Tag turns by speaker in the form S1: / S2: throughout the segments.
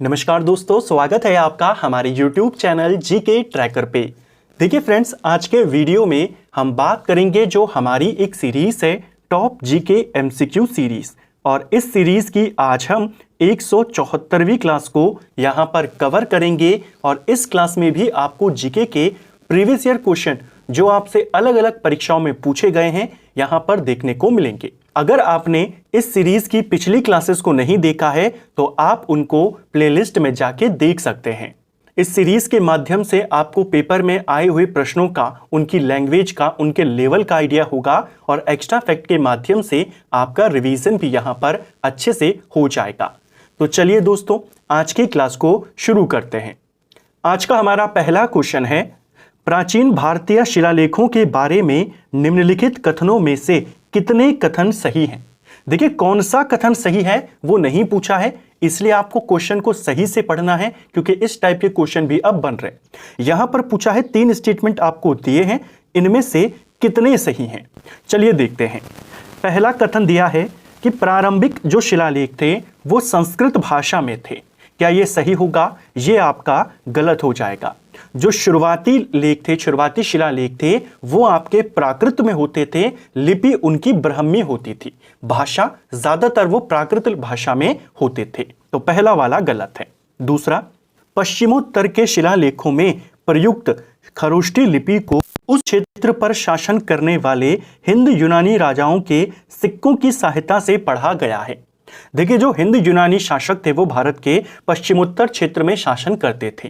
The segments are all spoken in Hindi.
S1: नमस्कार दोस्तों, स्वागत है आपका हमारे YouTube चैनल जीके ट्रैकर पे। देखिए फ्रेंड्स, आज के वीडियो में हम बात करेंगे जो हमारी एक सीरीज है टॉप जीके एमसीक्यू सीरीज, और इस सीरीज की आज हम 174वीं क्लास को यहाँ पर कवर करेंगे। और इस क्लास में भी आपको जीके के प्रीवियस ईयर क्वेश्चन जो आपसे अलग अलग परीक्षाओं में पूछे गए हैं यहाँ पर देखने को मिलेंगे। अगर आपने इस सीरीज की पिछली क्लासेस को नहीं देखा है तो आप उनको प्लेलिस्ट में जाके देख सकते हैं। इस सीरीज के माध्यम से आपको पेपर में आए हुए प्रश्नों का, उनकी लैंग्वेज का, उनके लेवल का आइडिया होगा और एक्स्ट्रा फैक्ट के माध्यम से आपका रिवीजन भी यहाँ पर अच्छे से हो जाएगा। तो चलिए दोस्तों, आज की क्लास को शुरू करते हैं। आज का हमारा पहला क्वेश्चन है, प्राचीन भारतीय शिलालेखों के बारे में निम्नलिखित कथनों में से कितने कथन सही हैं। देखिए, कौन सा कथन सही है वो नहीं पूछा है, इसलिए आपको क्वेश्चन को सही से पढ़ना है, क्योंकि इस टाइप के क्वेश्चन भी अब बन रहे हैं। यहां पर पूछा है 3 स्टेटमेंट आपको दिए हैं, इनमें से कितने सही हैं। चलिए देखते हैं। पहला कथन दिया है कि प्रारंभिक जो शिलालेख थे वो संस्कृत भाषा में थे। क्या ये सही होगा? ये आपका गलत हो जाएगा। जो शुरुआती लेख थे, शुरुआती शिलालेख थे, वो आपके प्राकृत में होते थे, लिपि उनकी ब्राह्मी होती थी, भाषा ज्यादातर वो प्राकृत भाषा में होते थे। तो पहला वाला गलत है। दूसरा, पश्चिमोत्तर के शिलालेखों में प्रयुक्त खरोष्ठी लिपि को उस क्षेत्र पर शासन करने वाले हिंद यूनानी राजाओं के सिक्कों की सहायता से पढ़ा गया है। देखिए, जो हिंद यूनानी शासक थे वो भारत के पश्चिमोत्तर क्षेत्र में शासन करते थे।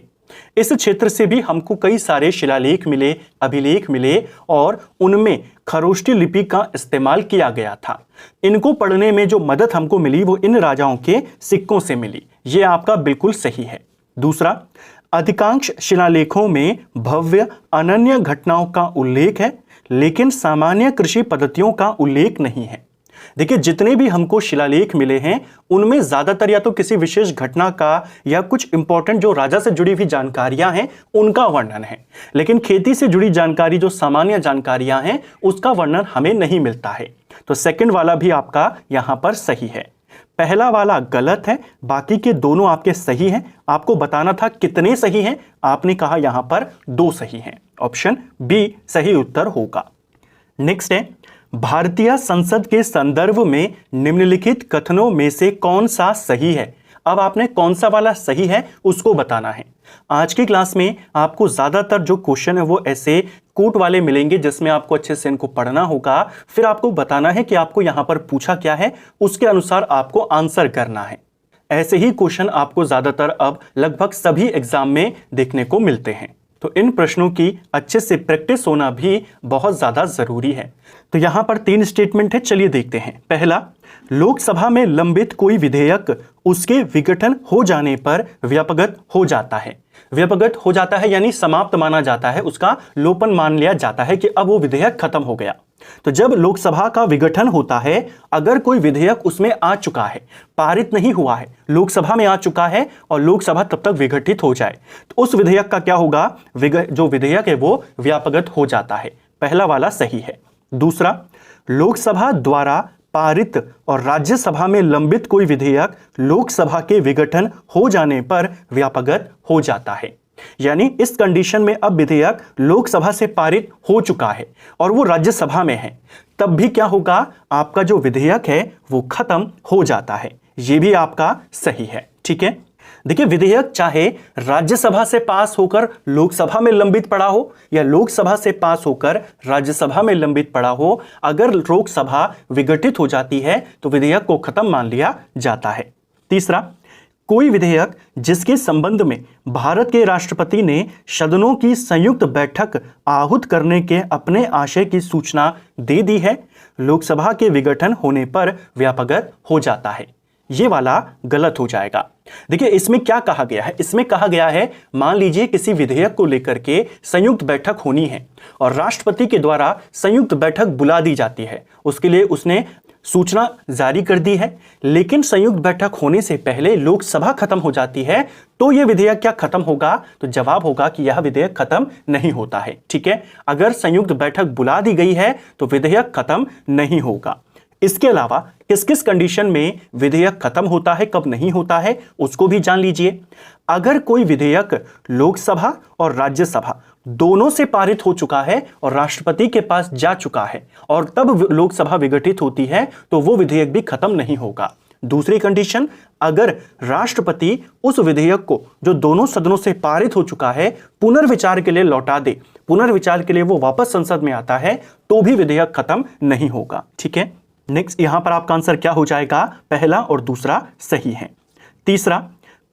S1: इस क्षेत्र से भी हमको कई सारे शिलालेख मिले, अभिलेख मिले, और उनमें खरोष्ठी लिपि का इस्तेमाल किया गया था। इनको पढ़ने में जो मदद हमको मिली वो इन राजाओं के सिक्कों से मिली। ये आपका बिल्कुल सही है। दूसरा, अधिकांश शिलालेखों में भव्य अनन्य घटनाओं का उल्लेख है, लेकिन सामान्य कृषि पद्धतियों का उल्लेख नहीं है। देखिए, जितने भी हमको शिलालेख मिले हैं उनमें ज्यादातर या तो किसी विशेष घटना का या कुछ इंपॉर्टेंट जो राजा से जुड़ी हुई जानकारियां हैं उनका वर्णन है, लेकिन खेती से जुड़ी जानकारी, जो सामान्य जानकारियां हैं, उसका वर्णन हमें नहीं मिलता है। तो सेकंड वाला भी आपका यहां पर सही है। पहला वाला गलत है, बाकी के दोनों आपके सही हैं। आपको बताना था कितने सही हैं, आपने कहा यहां पर 2 सही हैं। ऑप्शन बी सही उत्तर होगा। नेक्स्ट है, भारतीय संसद के संदर्भ में निम्नलिखित कथनों में से कौन सा सही है। अब आपने कौन सा वाला सही है उसको बताना है। आज की क्लास में आपको ज्यादातर जो क्वेश्चन है वो ऐसे कोट वाले मिलेंगे, जिसमें आपको अच्छे से इनको पढ़ना होगा, फिर आपको बताना है कि आपको यहां पर पूछा क्या है, उसके अनुसार आपको आंसर करना है। ऐसे ही क्वेश्चन आपको ज्यादातर अब लगभग सभी एग्जाम में देखने को मिलते हैं। तो इन प्रश्नों की अच्छे से प्रैक्टिस होना भी बहुत ज्यादा जरूरी है। तो यहां पर 3 स्टेटमेंट है, चलिए देखते हैं। पहला, लोकसभा में लंबित कोई विधेयक उसके विघटन हो जाने पर व्यापगत हो जाता है। व्यापगत हो जाता है यानी समाप्त माना जाता है, उसका लोपन मान लिया जाता है कि अब वो विधेयक खत्म हो गया। तो जब लोकसभा का विघटन होता है, अगर कोई विधेयक उसमें आ चुका है, पारित नहीं हुआ है, लोकसभा में आ चुका है और लोकसभा तब तक विघटित हो जाए, तो उस विधेयक का क्या होगा? जो विधेयक है वो व्यापगत हो जाता है। पहला वाला सही है। दूसरा, लोकसभा द्वारा पारित और राज्यसभा में लंबित कोई विधेयक लोकसभा के विघटन हो जाने पर व्यापगत हो जाता है। यानी इस कंडीशन में अब विधेयक लोकसभा से पारित हो चुका है और वो राज्यसभा में है, तब भी क्या होगा? आपका जो विधेयक है वो खत्म हो जाता है। ये भी आपका सही है। ठीक है, देखिए, विधेयक चाहे राज्यसभा से पास होकर लोकसभा में लंबित पड़ा हो या लोकसभा से पास होकर राज्यसभा में लंबित पड़ा हो, अगर लोकसभा विघटित हो जाती है तो विधेयक को खत्म मान लिया जाता है। तीसरा, कोई विधेयक जिसके संबंध में भारत के राष्ट्रपति ने सदनों की संयुक्त बैठक आहूत करने के अपने आशय की सूचना दे दी है, लोकसभा के विघटन होने पर व्यापगत हो जाता है। ये वाला गलत हो जाएगा। देखिए, इसमें क्या कहा गया है? इसमें कहा गया है, मान लीजिए किसी विधेयक को लेकर के संयुक्त बैठक होनी है और राष्ट्रपति के द्वारा संयुक्त बैठक बुला दी जाती है, उसके लिए उसने सूचना जारी कर दी है, लेकिन संयुक्त बैठक होने से पहले लोकसभा खत्म हो जाती है, तो यह विधेयक क्या खत्म होगा? तो जवाब होगा कि यह विधेयक खत्म नहीं होता है। ठीक है, अगर संयुक्त बैठक बुला दी गई है तो विधेयक खत्म नहीं होगा। इसके अलावा किस किस कंडीशन में विधेयक खत्म होता है, कब नहीं होता है, उसको भी जान लीजिए। अगर कोई विधेयक लोकसभा और राज्यसभा दोनों से पारित हो चुका है और राष्ट्रपति के पास जा चुका है और तब लोकसभा विघटित होती है तो वो विधेयक भी खत्म नहीं होगा। दूसरी कंडीशन, अगर राष्ट्रपति उस विधेयक को जो दोनों सदनों से पारित हो चुका है पुनर्विचार के लिए लौटा दे, पुनर्विचार के लिए वो वापस संसद में आता है, तो भी विधेयक खत्म नहीं होगा। ठीक है, नेक्स्ट यहां पर आपका आंसर क्या हो जाएगा? पहला और दूसरा सही है। तीसरा,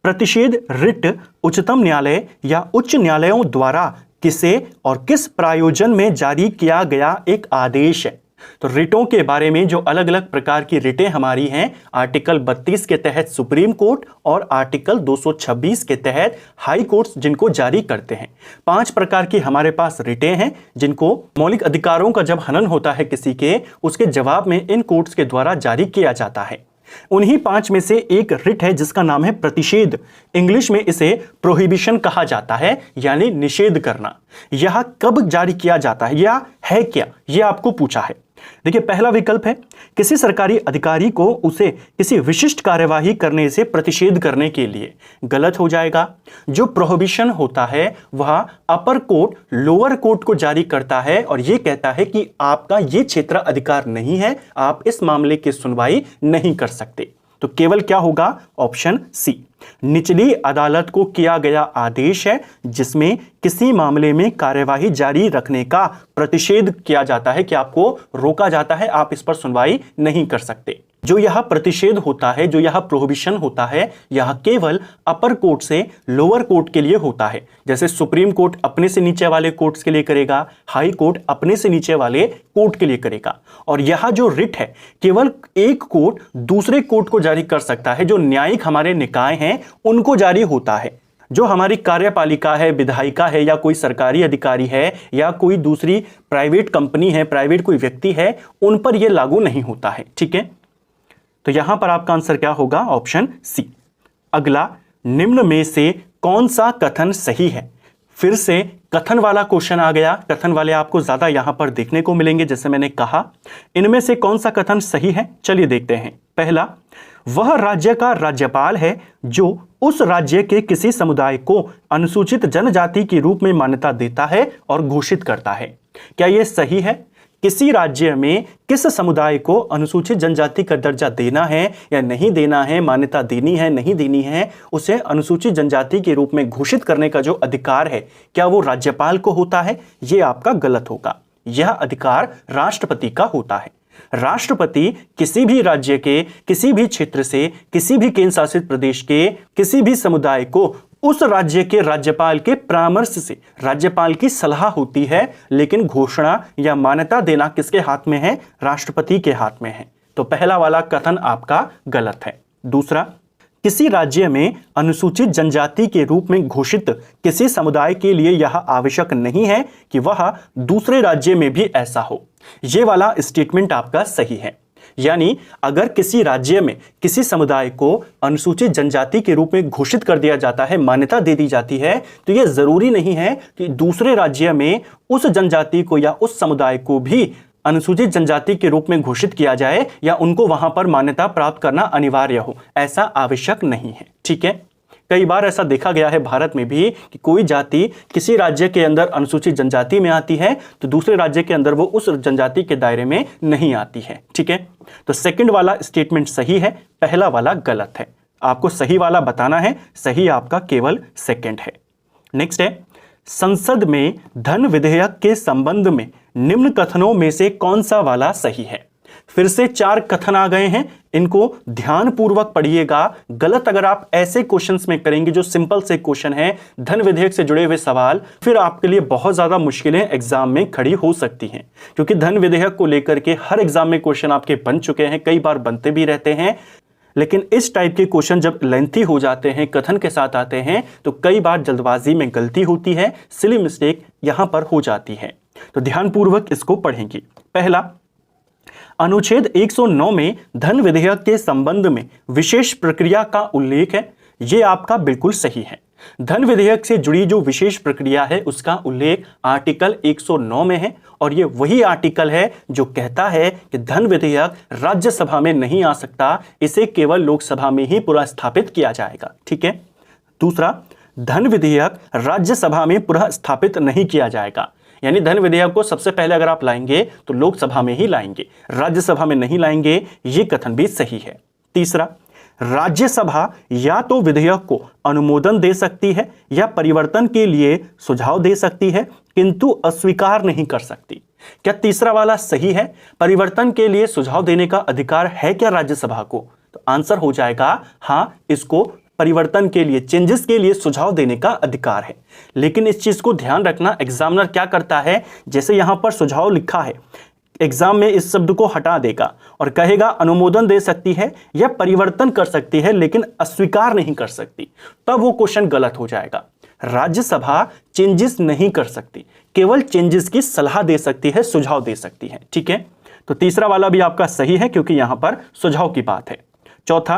S1: प्रतिषेध रिट उच्चतम न्यायालय या उच्च न्यायालयों द्वारा किसे और किस प्रायोजन में जारी किया गया एक आदेश है। तो रिटों के बारे में जो अलग अलग प्रकार की रिटें हमारी हैं, आर्टिकल 32 के तहत सुप्रीम कोर्ट और आर्टिकल 226 के तहत हाई कोर्ट्स जिनको जारी करते हैं। 5 प्रकार की हमारे पास रिटें हैं जिनको मौलिक अधिकारों का जब हनन होता है किसी के, उसके जवाब में इन कोर्ट्स के द्वारा जारी किया जाता है। उन्हीं 5 में से एक रिट है जिसका नाम है प्रतिषेध। इंग्लिश में इसे प्रोहिबिशन कहा जाता है, यानी निषेध करना। यह कब जारी किया जाता है या है क्या, यह आपको पूछा है। देखिए, पहला विकल्प है किसी सरकारी अधिकारी को उसे किसी विशिष्ट कार्यवाही करने से प्रतिषेध करने के लिए। गलत हो जाएगा। जो प्रोहिबिशन होता है वह अपर कोर्ट लोअर कोर्ट को जारी करता है और यह कहता है कि आपका यह क्षेत्र अधिकार नहीं है, आप इस मामले की सुनवाई नहीं कर सकते। तो केवल क्या होगा? ऑप्शन सी, निचली अदालत को किया गया आदेश है जिसमें किसी मामले में कार्यवाही जारी रखने का प्रतिषेध किया जाता है कि आपको रोका जाता है, आप इस पर सुनवाई नहीं कर सकते। जो यह प्रतिषेध होता है, जो यह प्रोहिबिशन होता है, यह केवल अपर कोर्ट से लोअर कोर्ट के लिए होता है। जैसे सुप्रीम कोर्ट अपने से नीचे वाले कोर्ट्स के लिए करेगा, हाई कोर्ट अपने से नीचे वाले कोर्ट के लिए करेगा। और यह जो रिट है केवल एक कोर्ट दूसरे कोर्ट को जारी कर सकता है। जो न्यायिक हमारे निकाय हैं उनको जारी होता है। जो हमारी कार्यपालिका है, विधायिका है या कोई सरकारी अधिकारी है या कोई दूसरी प्राइवेट कंपनी है, प्राइवेट कोई व्यक्ति है, उन पर यह लागू नहीं होता है। ठीक है, तो यहां पर आपका आंसर क्या होगा? Option C. अगला, निम्न में से कौन सा कथन सही है? फिर से कथन वाला क्वेश्चन आ गया। कथन वाले आपको ज्यादा यहां पर देखने को मिलेंगे। जैसे मैंने कहा, इनमें से कौन सा कथन सही है? चलिए देखते हैं। पहला, वह राज्य का राज्यपाल है जो उस राज्य के किसी समुदाय को अनुसूचित जनजाति के रूप में मान्यता देता है और घोषित करता है। क्या यह सही है? किसी राज्य में किस समुदाय को अनुसूचित जनजाति का दर्जा देना है या नहीं देना है, मान्यता देनी है नहीं देनी है, उसे अनुसूचित जनजाति के रूप में घोषित करने का जो अधिकार है, क्या वो राज्यपाल को होता है? ये आपका गलत होगा। यह अधिकार राष्ट्रपति का होता है। राष्ट्रपति किसी भी राज्य के, किसी भी क्षेत्र से, किसी भी केंद्र शासित प्रदेश के किसी भी समुदाय को उस राज्य के राज्यपाल के परामर्श से, राज्यपाल की सलाह होती है, लेकिन घोषणा या मान्यता देना किसके हाथ में है? राष्ट्रपति के हाथ में है। तो पहला वाला कथन आपका गलत है। दूसरा, किसी राज्य में अनुसूचित जनजाति के रूप में घोषित किसी समुदाय के लिए यह आवश्यक नहीं है कि वह दूसरे राज्य में भी ऐसा हो। यह वाला स्टेटमेंट आपका सही है। यानी अगर किसी राज्य में किसी समुदाय को अनुसूचित जनजाति के रूप में घोषित कर दिया जाता है, मान्यता दे दी जाती है, तो यह जरूरी नहीं है कि दूसरे राज्य में उस जनजाति को या उस समुदाय को भी अनुसूचित जनजाति के रूप में घोषित किया जाए या उनको वहां पर मान्यता प्राप्त करना अनिवार्य हो। ऐसा आवश्यक नहीं है। ठीक है, कई बार ऐसा देखा गया है भारत में भी कि कोई जाति किसी राज्य के अंदर अनुसूचित जनजाति में आती है तो दूसरे राज्य के अंदर वो उस जनजाति के दायरे में नहीं आती है। ठीक है, तो सेकंड वाला स्टेटमेंट सही है, पहला वाला गलत है। आपको सही वाला बताना है, सही आपका केवल सेकंड है। नेक्स्ट है, संसद में धन विधेयक के संबंध में निम्न कथनों में से कौन सा वाला सही है? फिर से 4 कथन आ गए हैं, इनको ध्यानपूर्वक पढ़िएगा। गलत अगर आप ऐसे क्वेश्चंस में करेंगे जो सिंपल से क्वेश्चन है, धन विधेयक से जुड़े हुए सवाल, फिर आपके लिए बहुत ज्यादा मुश्किलें एग्जाम में खड़ी हो सकती हैं, क्योंकि धन विधेयक को लेकर के हर एग्जाम में क्वेश्चन आपके बन चुके हैं, कई बार बनते भी रहते हैं। लेकिन इस टाइप के क्वेश्चन जब लेंथी हो जाते हैं, कथन के साथ आते हैं, तो कई बार जल्दबाजी में गलती होती है, सिली मिस्टेक यहां पर हो जाती है। तो ध्यानपूर्वक इसको पढ़ेंगे। पहला, अनुच्छेद 109 में धन विधेयक के संबंध में विशेष प्रक्रिया का उल्लेख है। यह आपका बिल्कुल सही है। धन विधेयक से जुड़ी जो विशेष प्रक्रिया है उसका उल्लेख आर्टिकल 109 में है और ये वही आर्टिकल है जो कहता है कि धन विधेयक राज्यसभा में नहीं आ सकता, इसे केवल लोकसभा में ही पुनर्स्थापित किया जाएगा। ठीक है। दूसरा, धन विधेयक राज्यसभा में पुनर्स्थापित नहीं किया जाएगा, यानी धन विधेयक को सबसे पहले अगर आप लाएंगे तो लोकसभा में ही लाएंगे, राज्यसभा में नहीं लाएंगे, ये कथन भी सही है। तीसरा, राज्यसभा या तो विधेयक को अनुमोदन दे सकती है या परिवर्तन के लिए सुझाव दे सकती है, किंतु अस्वीकार नहीं कर सकती। क्या तीसरा वाला सही है? परिवर्तन के लिए सुझाव देने का अधिकार है क्या राज्यसभा को? तो आंसर हो जाएगा हां, इसको परिवर्तन के लिए, चेंजेस के लिए सुझाव देने का अधिकार है। लेकिन इस चीज को ध्यान रखना, एग्जामिनर क्या करता है, जैसे यहां पर सुझाव लिखा है, एग्जाम में इस शब्द को हटा देगा और कहेगा अनुमोदन दे सकती है या परिवर्तन कर सकती है लेकिन अस्वीकार नहीं कर सकती, तब वो क्वेश्चन गलत हो जाएगा। राज्यसभा चेंजेस नहीं कर सकती, केवल चेंजेस की सलाह दे सकती है, सुझाव दे सकती है। ठीक है, तो तीसरा वाला भी आपका सही है क्योंकि यहां पर सुझाव की बात है। चौथा,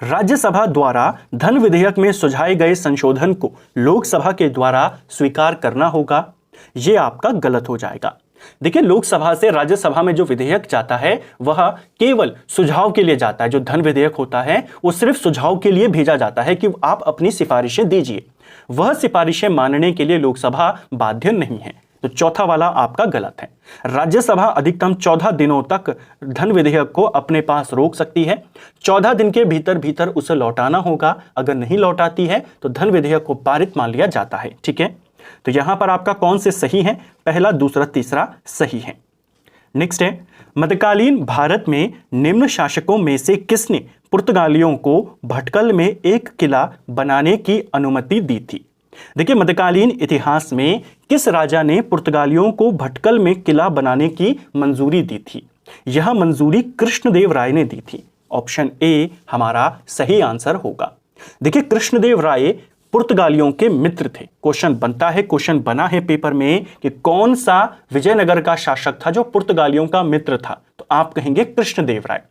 S1: राज्यसभा द्वारा धन विधेयक में सुझाए गए संशोधन को लोकसभा के द्वारा स्वीकार करना होगा, यह आपका गलत हो जाएगा। देखिए, लोकसभा से राज्यसभा में जो विधेयक जाता है वह केवल सुझाव के लिए जाता है। जो धन विधेयक होता है वो सिर्फ सुझाव के लिए भेजा जाता है कि आप अपनी सिफारिशें दीजिए, वह सिफारिशें मानने के लिए लोकसभा बाध्य नहीं है। तो चौथा वाला आपका गलत है। राज्यसभा अधिकतम 14 दिनों तक धन विधेयक को अपने पास रोक सकती है। 14 दिन के भीतर भीतर उसे लौटाना होगा, अगर नहीं लौटाती है तो धन विधेयक को पारित मान लिया जाता है। ठीक है, तो यहां पर आपका कौन से सही है? पहला, दूसरा, तीसरा सही है। नेक्स्ट है, मध्यकालीन भारत में निम्न शासकों में से किसने पुर्तगालियों को भटकल में एक किला बनाने की अनुमति दी थी? देखिए, मध्यकालीन इतिहास में किस राजा ने पुर्तगालियों को भटकल में किला बनाने की मंजूरी दी थी? यह मंजूरी कृष्णदेव राय ने दी थी। ऑप्शन ए हमारा सही आंसर होगा। देखिए, कृष्णदेव राय पुर्तगालियों के मित्र थे। क्वेश्चन बनता है, क्वेश्चन बना है पेपर में कि कौन सा विजयनगर का शासक था जो पुर्तगालियों का मित्र था? तो आप कहेंगे कृष्णदेव राय।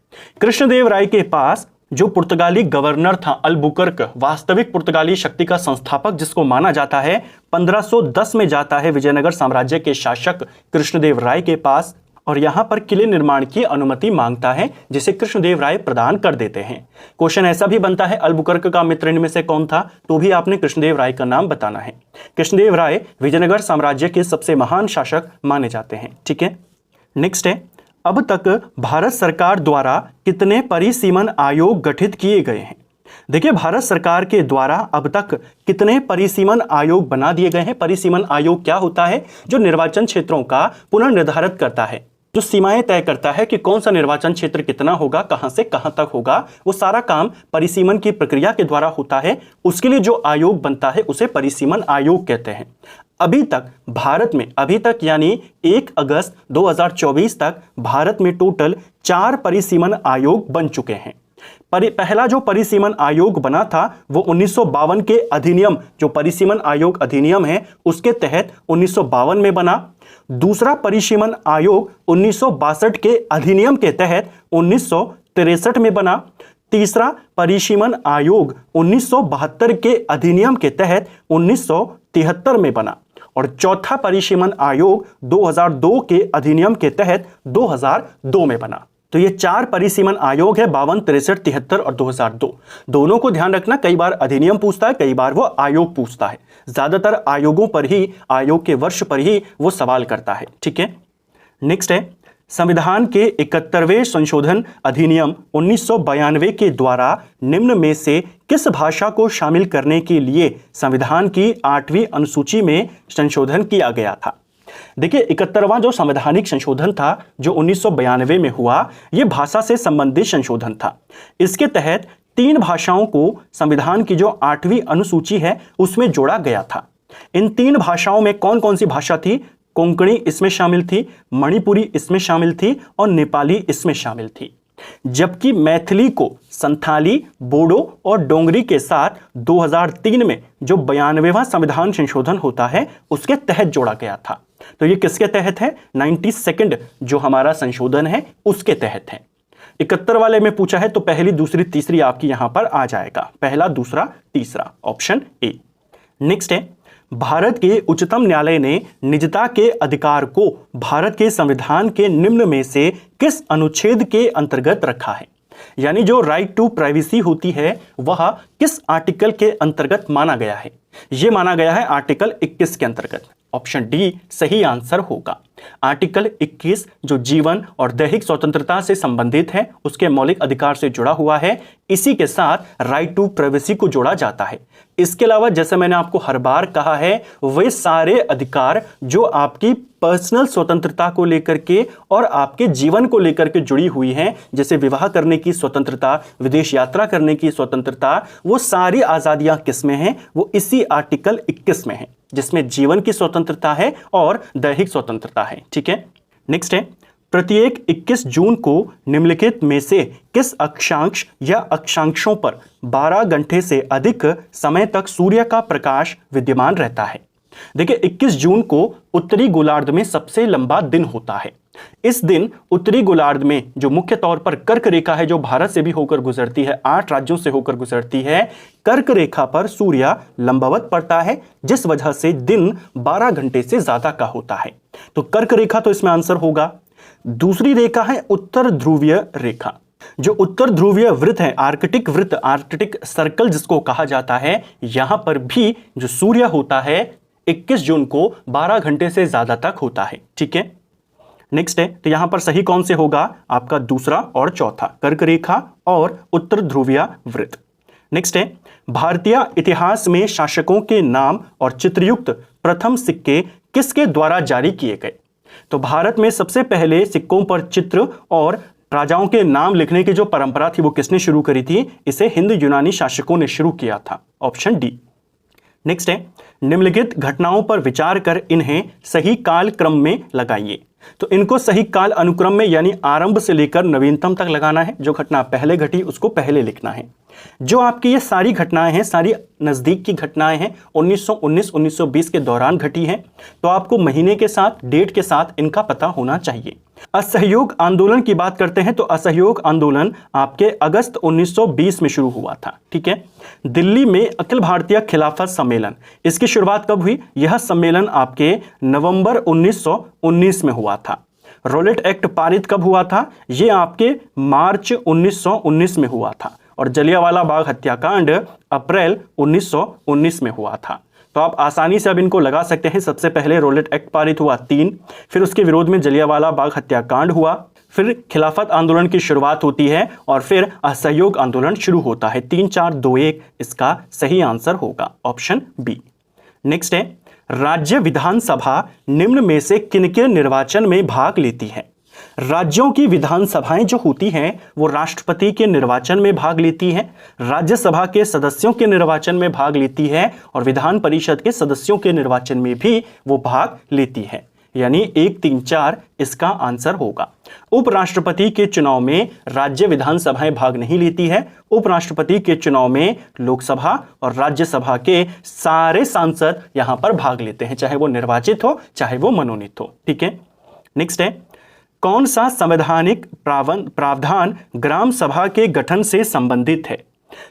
S1: कृष्णदेव राय के पास जो पुर्तगाली गवर्नर था अल्बुकर्क, वास्तविक पुर्तगाली शक्ति का संस्थापक जिसको माना जाता है, 1510 में जाता है विजयनगर साम्राज्य के शासक कृष्णदेव राय के पास और यहां पर किले निर्माण की अनुमति मांगता है, जिसे कृष्णदेव राय प्रदान कर देते हैं। क्वेश्चन ऐसा भी बनता है अल्बुकर्क का मित्र इनमें से कौन था? तो भी आपने कृष्णदेव राय का नाम बताना है। कृष्णदेव राय विजयनगर साम्राज्य के सबसे महान शासक माने जाते हैं। ठीक है, नेक्स्ट है, अब तक भारत सरकार द्वारा कितने परिसीमन आयोग गठित किए गए हैं? देखिए, भारत सरकार के द्वारा अब तक कितने परिसीमन आयोग बना दिए गए हैं? परिसीमन आयोग क्या होता है? जो निर्वाचन क्षेत्रों का पुनर्निर्धारित करता है, जो सीमाएं तय करता है कि कौन सा निर्वाचन क्षेत्र कितना होगा, कहां से कहां तक होगा, वो सारा काम परिसीमन की प्रक्रिया के द्वारा होता है। उसके लिए जो आयोग बनता है उसे परिसीमन आयोग कहते हैं। अभी तक भारत में, अभी तक यानी 1 अगस्त 2024 तक भारत में टोटल 4 परिसीमन आयोग बन चुके हैं। पहला जो परिसीमन आयोग बना था वो 1952 के अधिनियम, जो परिसीमन आयोग अधिनियम है उसके तहत 1952 में बना। दूसरा परिसीमन आयोग 1962 के अधिनियम के तहत 1963 में बना। तीसरा परिसीमन आयोग 1972 के अधिनियम के तहत 1973 में बना और चौथा परिसीमन आयोग 2002 के अधिनियम के तहत 2002 में बना। तो ये 4 परिसीमन आयोग है, 52, 63, 73 और 2002। दोनों को ध्यान रखना, कई बार अधिनियम पूछता है, कई बार वो आयोग पूछता है। ज्यादातर आयोगों पर ही, आयोग के वर्ष पर ही वो सवाल करता है। ठीक है, नेक्स्ट है, संविधान के 71वें संशोधन अधिनियम 1992 के द्वारा निम्न में से किस भाषा को शामिल करने के लिए संविधान की 8वीं अनुसूची में संशोधन किया गया था? देखिए, 71वां जो संवैधानिक संशोधन था जो 1992 में हुआ, यह भाषा से संबंधित संशोधन था। इसके तहत 3 भाषाओं को संविधान की जो 8वीं अनुसूची है उसमें जोड़ा गया था। इन 3 भाषाओं में कौन कौन सी भाषा थी? कोंकणी इसमें शामिल थी, मणिपुरी इसमें शामिल थी और नेपाली इसमें शामिल थी। जबकि मैथिली को संथाली, बोडो और डोंगरी के साथ 2003 में जो 92वां संविधान संशोधन होता है उसके तहत जोड़ा गया था। तो ये किसके तहत है? 92nd जो हमारा संशोधन है उसके तहत है। 71 वाले में पूछा है तो पहली, दूसरी, तीसरी आपकी यहां पर आ जाएगा, पहला, दूसरा, तीसरा, ऑप्शन ए। नेक्स्ट है, भारत के उच्चतम न्यायालय ने निजता के अधिकार को भारत के संविधान के निम्न में से किस अनुच्छेद के अंतर्गत रखा है? यानी जो राइट टू प्राइवेसी होती है वह किस आर्टिकल के अंतर्गत माना गया है? यह माना गया है आर्टिकल 21 के अंतर्गत। ऑप्शन डी सही आंसर होगा। आर्टिकल 21 जो जीवन और दैहिक स्वतंत्रता से संबंधित है, उसके मौलिक अधिकार से जुड़ा हुआ है, इसी के साथ राइट टू प्राइवेसी को जोड़ा जाता है। इसके अलावा जैसे मैंने आपको हर बार कहा है, वे सारे अधिकार जो आपकी पर्सनल स्वतंत्रता को लेकर के और आपके जीवन को लेकर के जुड़ी हुई हैं, जैसे विवाह करने की स्वतंत्रता, विदेश यात्रा करने की स्वतंत्रता, वो सारी आज़ादियाँ किस में हैं? वो इसी आर्टिकल 21 में हैं, जिसमें जीवन की स्वतंत्रता है और दैहिक स्वतंत्रता है। ठीक है, नेक्स्ट है, प्रत्येक 21 जून को निम्नलिखित में से किस अक्षांश या अक्षांशों पर 12 घंटे से अधिक समय तक सूर्य का प्रकाश विद्यमान रहता है? देखिए, 21 जून को उत्तरी गोलार्ध में सबसे लंबा दिन होता है। इस दिन उत्तरी गोलार्ध में जो मुख्य तौर पर कर्क रेखा है, जो भारत से भी होकर गुजरती है, 8 राज्यों से होकर गुजरती है, कर्क रेखा पर सूर्य लंबवत पड़ता है, जिस वजह से दिन 12 घंटे से ज्यादा का होता है। तो कर्क रेखा तो इसमें आंसर होगा। दूसरी रेखा है उत्तर ध्रुवीय रेखा। जो उत्तर ध्रुवीय वृत्त है, आर्कटिक वृत्त, आर्कटिक सर्कल जिसको कहा जाता है, यहां पर भी जो सूर्य होता है 21 जून को 12 घंटे से ज्यादा तक होता है। ठीक है, नेक्स्ट है, तो यहां पर सही कौन से होगा? आपका दूसरा और चौथा, कर्क रेखा और उत्तर ध्रुवीय वृत्त। नेक्स्ट है, भारतीय इतिहास में शासकों के नाम और चित्रयुक्त प्रथम सिक्के किसके द्वारा जारी किए गए? तो भारत में सबसे पहले सिक्कों पर चित्र और राजाओं के नाम लिखने की जो परंपरा थी वो किसने शुरू करी थी? इसे हिंद यूनानी शासकों ने शुरू किया था। Option D. नेक्स्ट है, निम्नलिखित घटनाओं पर विचार कर इन्हें सही काल क्रम में लगाइए। तो इनको सही काल अनुक्रम में यानी आरंभ से लेकर नवीनतम तक लगाना है। जो घटना पहले घटी उसको पहले लिखना है। जो आपकी ये सारी घटनाएं हैं, सारी नजदीक की घटनाएं हैं, 1919 1920 के दौरान घटी हैं, तो आपको महीने के साथ, डेट के साथ इनका पता होना चाहिए। असहयोग आंदोलन की बात करते हैं तो असहयोग आंदोलन आपके अगस्त 1920 में शुरू हुआ था। ठीक है, दिल्ली में अखिल भारतीय खिलाफत सम्मेलन, इसकी शुरुआत कब हुई? यह सम्मेलन आपके नवंबर 1919 में हुआ था। रोलेट एक्ट पारित कब हुआ था? यह आपके मार्च 1919 में हुआ था। और जलियांवाला बाग हत्याकांड अप्रैल 1919 में हुआ था। तो आप आसानी से अब इनको लगा सकते हैं। सबसे पहले रोलेट एक्ट पारित हुआ 3, फिर उसके विरोध में जलियांवाला बाग हत्याकांड हुआ, फिर खिलाफत आंदोलन की शुरुआत होती है और फिर असहयोग आंदोलन शुरू होता है। 3 4 2 1 इसका सही आंसर होगा, ऑप्शन बी। नेक्स्ट है, राज्य विधानसभा निम्न में से किनके निर्वाचन में भाग लेती है? राज्यों की विधानसभाएं जो होती हैं वो राष्ट्रपति के निर्वाचन में भाग लेती हैं, राज्यसभा के सदस्यों के निर्वाचन में भाग लेती है और विधान परिषद के सदस्यों के निर्वाचन में भी वो भाग लेती है। यानी 1 3 4 इसका आंसर होगा। उपराष्ट्रपति के चुनाव में राज्य विधानसभाएं भाग नहीं लेती है। उपराष्ट्रपति के चुनाव में लोकसभा और राज्यसभा के सारे सांसद यहां पर भाग लेते हैं, चाहे वो निर्वाचित हो चाहे वो मनोनीत हो। ठीक है, नेक्स्ट है, कौन सा संवैधानिक प्रावधान ग्राम सभा के गठन से संबंधित है?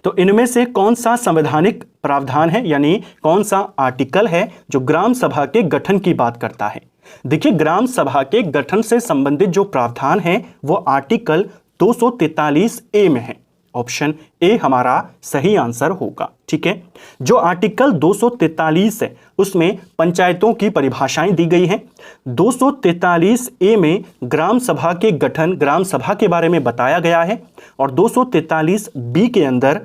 S1: तो इनमें से कौन सा संवैधानिक प्रावधान है, यानी कौन सा आर्टिकल है जो ग्राम सभा के गठन की बात करता है? देखिए, ग्राम सभा के गठन से संबंधित जो प्रावधान है वो आर्टिकल 243 ए में है। ऑप्शन ए हमारा सही आंसर होगा। ठीक है, जो आर्टिकल 243 है उसमें पंचायतों की परिभाषाएं दी गई हैं। 243 ए में ग्राम सभा के गठन, ग्राम सभा के बारे में बताया गया है और 243 बी के अंदर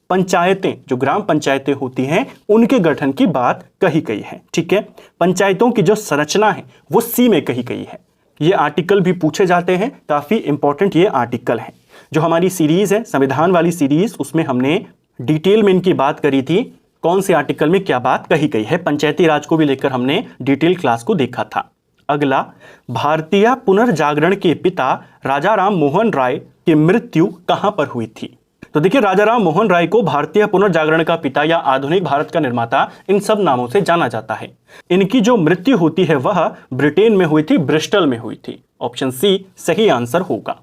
S1: पंचायतें, जो ग्राम पंचायतें होती हैं, उनके गठन की बात कही गई है। ठीक है, पंचायतों की जो संरचना है वो सी में कही गई है। ये आर्टिकल भी पूछे जाते हैं, काफी इंपॉर्टेंट ये आर्टिकल है। जो हमारी सीरीज है संविधान वाली सीरीज, उसमें हमने डिटेल में इनकी बात करी थी, कौन से आर्टिकल में क्या बात कही गई है। पंचायती राज को भी लेकर हमने डिटेल क्लास को देखा था। अगला, भारतीय पुनर्जागरण के पिता राजा राम मोहन राय की मृत्यु कहां पर हुई थी? तो देखिए, राजा राम मोहन राय को भारतीय पुनर्जागरण का पिता या आधुनिक भारत का निर्माता, इन सब नामों से जाना जाता है। इनकी जो मृत्यु होती है वह ब्रिटेन में हुई थी, ब्रिस्टल में हुई थी। ऑप्शन सी सही आंसर होगा।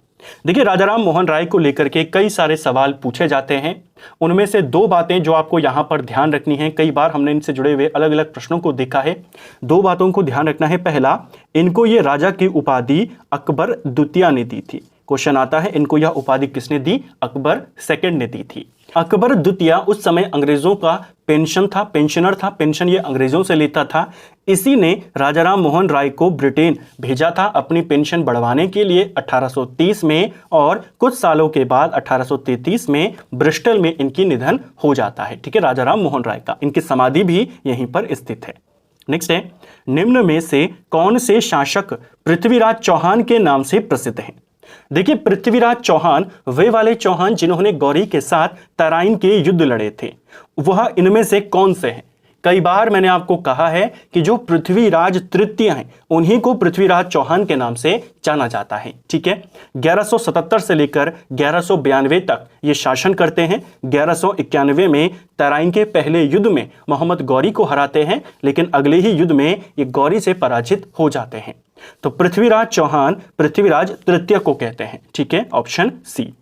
S1: देखिए, राजा राम मोहन राय को लेकर के कई सारे सवाल पूछे जाते हैं। उनमें से दो बातें जो आपको यहाँ पर ध्यान रखनी है, कई बार हमने इनसे जुड़े हुए अलग अलग प्रश्नों को देखा है, दो बातों को ध्यान रखना है। पहला, इनको ये राजा की उपाधि अकबर द्वितीय ने दी थी। क्वेश्चन आता है, इनको यह उपाधि किसने दी? अकबर सेकंड ने दी थी। अकबर द्वितीय उस समय अंग्रेजों का पेंशन था, पेंशनर था, पेंशन ये अंग्रेजों से लेता था। इसी ने राजा राम मोहन राय को ब्रिटेन भेजा था अपनी पेंशन बढ़वाने के लिए 1830 में, और कुछ सालों के बाद 1833 में ब्रिस्टल में इनकी निधन हो जाता है। ठीक है, राजा राम मोहन राय का, इनकी समाधि भी यहीं पर स्थित है। नेक्स्ट है, निम्न में से कौन से शासक पृथ्वीराज चौहान के नाम से प्रसिद्ध हैं? देखिए, पृथ्वीराज चौहान वे वाले चौहान जिन्होंने गौरी के साथ तराइन के युद्ध लड़े थे, वह इनमें से कौन से हैं? कई बार मैंने आपको कहा है कि जो पृथ्वीराज तृतीय हैं उन्हीं को पृथ्वीराज चौहान के नाम से जाना जाता है। ठीक है, 1177 से लेकर 1192 तक ये शासन करते हैं। 1191 में तराइन के पहले युद्ध में मोहम्मद गौरी को हराते हैं, लेकिन अगले ही युद्ध में ये गौरी से पराजित हो जाते हैं। तो पृथ्वीराज चौहान पृथ्वीराज तृतीय को कहते हैं। ठीक है, ऑप्शन सी।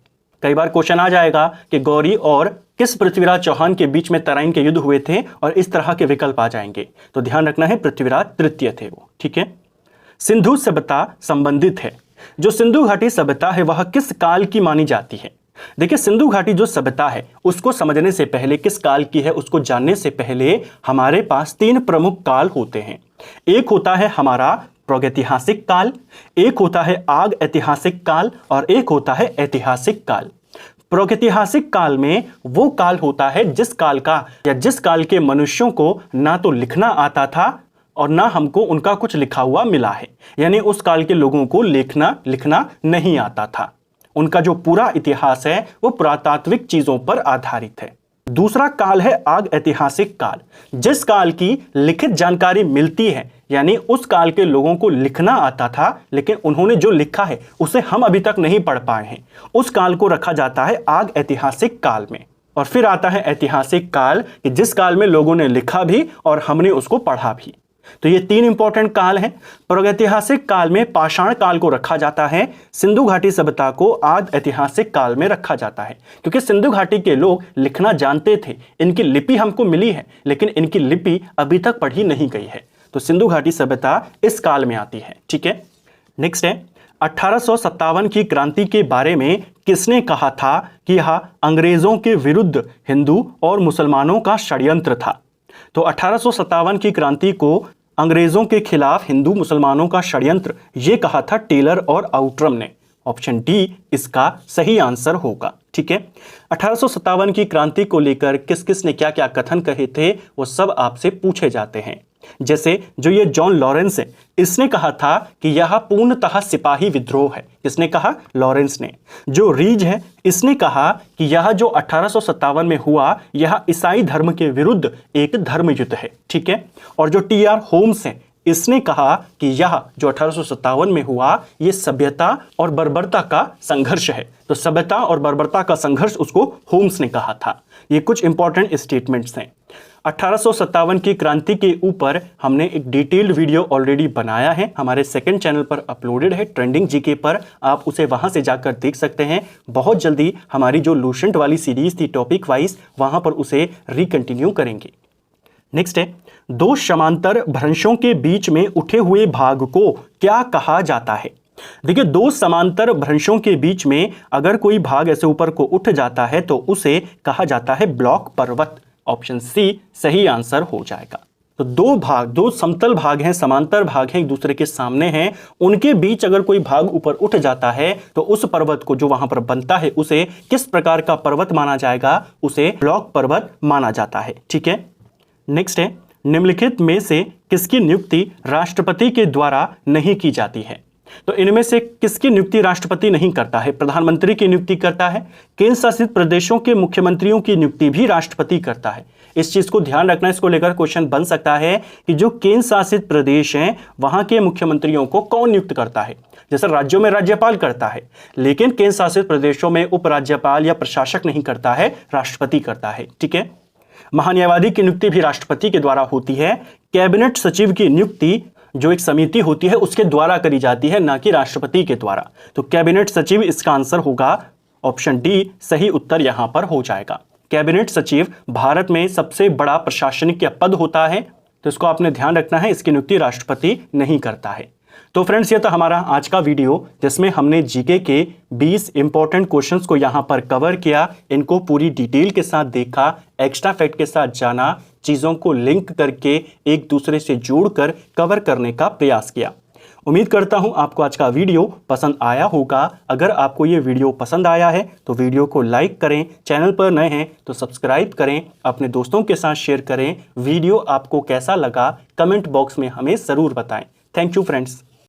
S1: कई बार क्वेश्चन आ जाएगा कि गौरी और किस पृथ्वीराज चौहान के बीच में तराइन के युद्ध हुए थे, और इस तरह के विकल्प आ जाएंगे, तो ध्यान रखना है पृथ्वीराज तृतीय थे वो। ठीक है, सिंधु सभ्यता संबंधित है। जो सिंधु घाटी सभ्यता है वह किस काल की मानी जाती है? देखिए, सिंधु घाटी जो सभ्यता है उसको समझने से पहले, किस काल की है उसको जानने से पहले हमारे पास तीन प्रमुख काल होते हैं। एक होता है हमारा प्रागैतिहासिक काल, एक होता है आग ऐतिहासिक काल, और एक होता है ऐतिहासिक काल। प्रागैतिहासिक काल में वो काल होता है जिस काल का या जिस काल के मनुष्यों को ना तो लिखना आता था और ना हमको उनका कुछ लिखा हुआ मिला है, यानी उस काल के लोगों को लिखना नहीं आता था। उनका जो पूरा इतिहास है वो पुरातात्विक चीजों पर आधारित है। दूसरा काल है आग ऐतिहासिक काल, जिस काल की लिखित जानकारी मिलती है, यानी उस काल के लोगों को लिखना आता था लेकिन उन्होंने जो लिखा है उसे हम अभी तक नहीं पढ़ पाए हैं, उस काल को रखा जाता है आग ऐतिहासिक काल में। और फिर आता है ऐतिहासिक काल, कि जिस काल में लोगों ने लिखा भी और हमने उसको पढ़ा भी। तो ये तीन इंपॉर्टेंट काल हैं। प्रागैतिहासिक काल में पाषाण काल को रखा जाता है, सिंधु घाटी सभ्यता को आग ऐतिहासिक काल में रखा जाता है, क्योंकि सिंधु घाटी के लोग लिखना जानते थे। इनकी लिपि हमको मिली है लेकिन इनकी लिपि अभी तक पढ़ी नहीं गई है, तो सिंधु घाटी सभ्यता इस काल में आती है। ठीक है, नेक्स्ट है 1857 की क्रांति के बारे में किसने कहा था कि यह अंग्रेजों के विरुद्ध हिंदू और मुसलमानों का षड्यंत्र था? तो 1857 की क्रांति को अंग्रेजों के खिलाफ हिंदू मुसलमानों का षड्यंत्र ये कहा था टेलर और आउट्रम ने। ऑप्शन डी इसका सही आंसर होगा। ठीक है, 1857 की क्रांति को लेकर किस किस ने क्या क्या कथन कहे थे वो सब आपसे पूछे जाते हैं। जैसे जो ये जॉन लॉरेंस है, इसने कहा था कि यह पूर्णतः सिपाही विद्रोह है। किसने कहा? लॉरेंस ने। जो रीज है, इसने कहा कि यह जो 1857 में हुआ यह ईसाई धर्म के विरुद्ध एक धर्म युद्ध है। ठीक है, और जो टी.आर. होम्स है, इसने कहा कि यह जो 1857 में हुआ ये सभ्यता और बर्बरता का संघर्ष है। तो सभ्यता और बर्बरता का संघर्ष उसको होम्स ने कहा था। ये कुछ इंपॉर्टेंट स्टेटमेंट्स हैं। 1857 की क्रांति के ऊपर हमने एक डिटेल्ड वीडियो ऑलरेडी बनाया है, हमारे सेकंड चैनल पर अपलोडेड है, ट्रेंडिंग जीके पर। आप उसे वहां से जाकर देख सकते हैं। बहुत जल्दी हमारी जो लूसेंट वाली सीरीज थी टॉपिक वाइज, वहां पर उसे रिकंटिन्यू करेंगे। नेक्स्ट है, दो समांतर भ्रंशों के बीच में उठे हुए भाग को क्या कहा जाता है? देखिए, दो समांतर भ्रंशों के बीच में अगर कोई भाग ऐसे ऊपर को उठ जाता है तो उसे कहा जाता है ब्लॉक पर्वत। ऑप्शन सी सही आंसर हो जाएगा। तो दो समतल भाग हैं, समांतर भाग हैं, एक दूसरे के सामने हैं, उनके बीच अगर कोई भाग ऊपर उठ जाता है तो उस पर्वत को जो वहां पर बनता है उसे किस प्रकार का पर्वत माना जाएगा? उसे ब्लॉक पर्वत माना जाता है। ठीक है, नेक्स्ट है, निम्नलिखित में से किसकी नियुक्ति राष्ट्रपति के द्वारा नहीं की जाती है? तो इनमें से किसकी नियुक्ति राष्ट्रपति नहीं करता है? प्रधानमंत्री की नियुक्ति करता है। केंद्र शासित प्रदेशों के मुख्यमंत्रियों की नियुक्ति भी राष्ट्रपति करता है। इस चीज को ध्यान रखना, इसको लेकर क्वेश्चन बन सकता है कि जो केंद्र शासित प्रदेश हैं वहां के मुख्यमंत्रियों को कौन नियुक्त करता है? जैसे राज्यों में राज्यपाल करता है, लेकिन केंद्र शासित प्रदेशों में उपराज्यपाल या प्रशासक नहीं करता है, राष्ट्रपति करता है। ठीक है, महान्यायवादी की नियुक्ति भी राष्ट्रपति के द्वारा होती है। कैबिनेट सचिव की नियुक्ति जो एक समिति होती है उसके द्वारा करी जाती है, ना कि राष्ट्रपति के द्वारा। तो कैबिनेट सचिव इसका आंसर होगा ऑप्शन डी, सही उत्तर यहां पर हो जाएगा। कैबिनेट सचिव भारत में सबसे बड़ा प्रशासनिक पद होता है, तो इसको आपने ध्यान रखना है, इसकी नियुक्ति राष्ट्रपति नहीं करता है। तो फ्रेंड्स, ये था हमारा आज का वीडियो जिसमें हमने जीके के 20 इंपॉर्टेंट क्वेश्चंस को यहाँ पर कवर किया, इनको पूरी डिटेल के साथ देखा, एक्स्ट्रा फैक्ट के साथ जाना, चीज़ों को लिंक करके एक दूसरे से जोड़कर कवर करने का प्रयास किया। उम्मीद करता हूं आपको आज का वीडियो पसंद आया होगा। अगर आपको ये वीडियो पसंद आया है तो वीडियो को लाइक करें, चैनल पर नए हैं तो सब्सक्राइब करें, अपने दोस्तों के साथ शेयर करें। वीडियो आपको कैसा लगा कमेंट बॉक्स में हमें ज़रूर बताएं। Thank you friends.